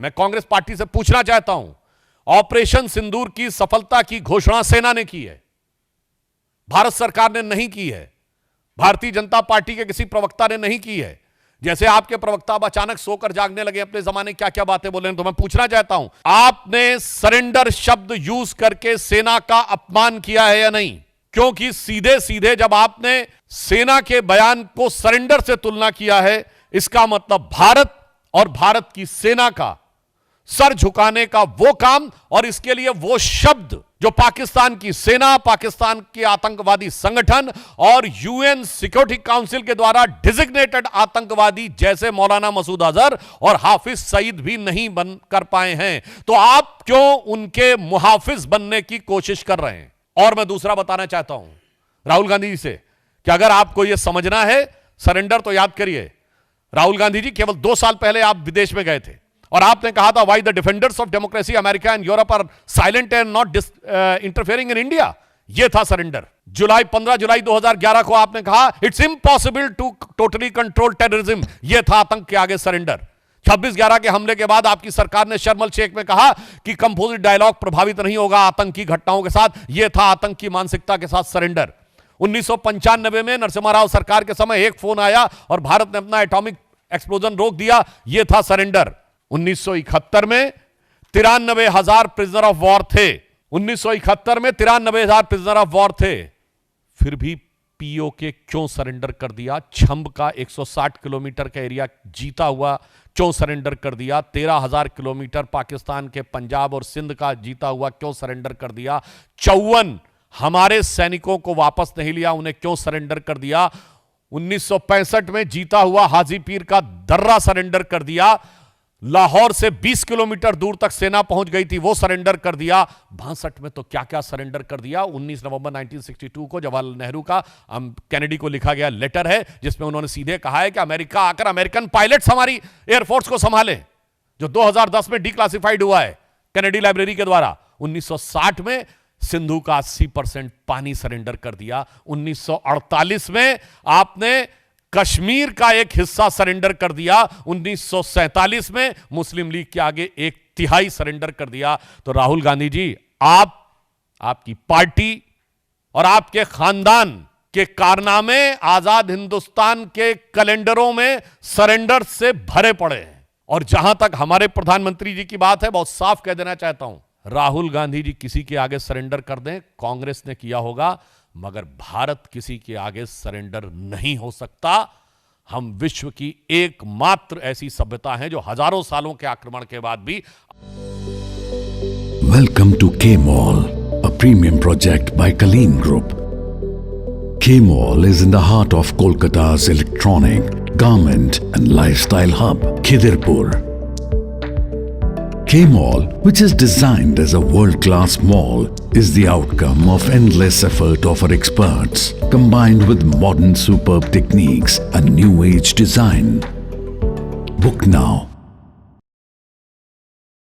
मैं कांग्रेस पार्टी से पूछना चाहता हूं, ऑपरेशन सिंदूर की सफलता की घोषणा सेना ने की है, भारत सरकार ने नहीं की है, भारतीय जनता पार्टी के किसी प्रवक्ता ने नहीं की है। जैसे आपके प्रवक्ता अब अचानक सोकर जागने लगे, अपने जमाने क्या क्या बातें बोले, तो मैं पूछना चाहता हूं, आपने सरेंडर शब्द यूज करके सेना का अपमान किया है या नहीं? क्योंकि सीधे सीधे जब आपने सेना के बयान को सरेंडर से तुलना किया है, इसका मतलब भारत और भारत की सेना का सर झुकाने का वो काम, और इसके लिए वो शब्द जो पाकिस्तान की सेना, पाकिस्तान के आतंकवादी संगठन और यूएन सिक्योरिटी काउंसिल के द्वारा डिजिग्नेटेड आतंकवादी जैसे मौलाना मसूद अजहर और हाफिज सईद भी नहीं बन कर पाए हैं, तो आप क्यों उनके मुहाफिज बनने की कोशिश कर रहे हैं? और मैं दूसरा बताना चाहता हूं राहुल गांधी जी से कि अगर आपको यह समझना है सरेंडर, तो याद करिए, राहुल गांधी जी केवल 2 साल पहले आप विदेश में गए थे और आपने कहा था, why the defenders of democracy America and Europe are silent and not interfering in India. यह था सरेंडर। 15 जुलाई 2011 को आपने कहा, it's impossible to totally control terrorism. यह था आतंक के आगे सरेंडर। 26/11 के हमले के बाद आपकी सरकार ने शर्म एल शेख में कहा कि कंपोजिट डायलॉग प्रभावित नहीं होगा आतंकी घटनाओं के साथ। यह था आतंक की मानसिकता के साथ सरेंडर। 1995 में नरसिम्हा राव सरकार के समय एक फोन आया और भारत ने अपना एटॉमिक एक्सप्लोजन रोक दिया। यह था सरेंडर। 1971 में 93,000 प्रिजनर ऑफ वॉर थे। 1971 में 93,000 प्रिजनर ऑफ वॉर थे। फिर भी पीओके क्यों सरेंडर कर दिया? छंब का 160 किलोमीटर का एरिया जीता हुआ क्यों सरेंडर कर दिया? 13,000 किलोमीटर पाकिस्तान के पंजाब और सिंध का जीता हुआ क्यों सरेंडर कर दिया? 54 हमारे सैनिकों को वापस नहीं लिया, उन्हें क्यों सरेंडर कर दिया? 1965 में जीता हुआ हाजीपीर का दर्रा सरेंडर कर दिया। लाहौर से 20 किलोमीटर दूर तक सेना पहुंच गई थी, वो सरेंडर कर दिया। 62 में तो क्या क्या सरेंडर कर दिया। 19 नवंबर 1962 को जवाहरलाल नेहरू का कैनेडी को लिखा गया लेटर है, जिसमें उन्होंने सीधे कहा है कि अमेरिका आकर अमेरिकन पायलट्स हमारी एयरफोर्स को संभाले, जो 2010 में डिक्लासिफाइड हुआ है कैनेडी लाइब्रेरी के द्वारा। 1960 में सिंधु का 80% पानी सरेंडर कर दिया। 1948 में आपने कश्मीर का एक हिस्सा सरेंडर कर दिया। 1947 में मुस्लिम लीग के आगे 1/3 सरेंडर कर दिया। तो राहुल गांधी जी, आपकी पार्टी और आपके खानदान के कारनामे आजाद हिंदुस्तान के कैलेंडरों में सरेंडर से भरे पड़े हैं। और जहां तक हमारे प्रधानमंत्री जी की बात है, बहुत साफ कह देना चाहता हूं, राहुल गांधी जी किसी के आगे सरेंडर कर दें, कांग्रेस ने किया होगा, मगर भारत किसी के आगे सरेंडर नहीं हो सकता। हम विश्व की एकमात्र ऐसी सभ्यता है जो हजारों सालों के आक्रमण के बाद भी। Welcome to K mall, a premium project by Kaleen group. K Mall is in the heart of Kolkata's electronic, garment and lifestyle hub, Khidirpur. K Mall, which is designed as a world-class mall, is the outcome of endless effort of our experts, combined with modern superb techniques and new age design. Book now.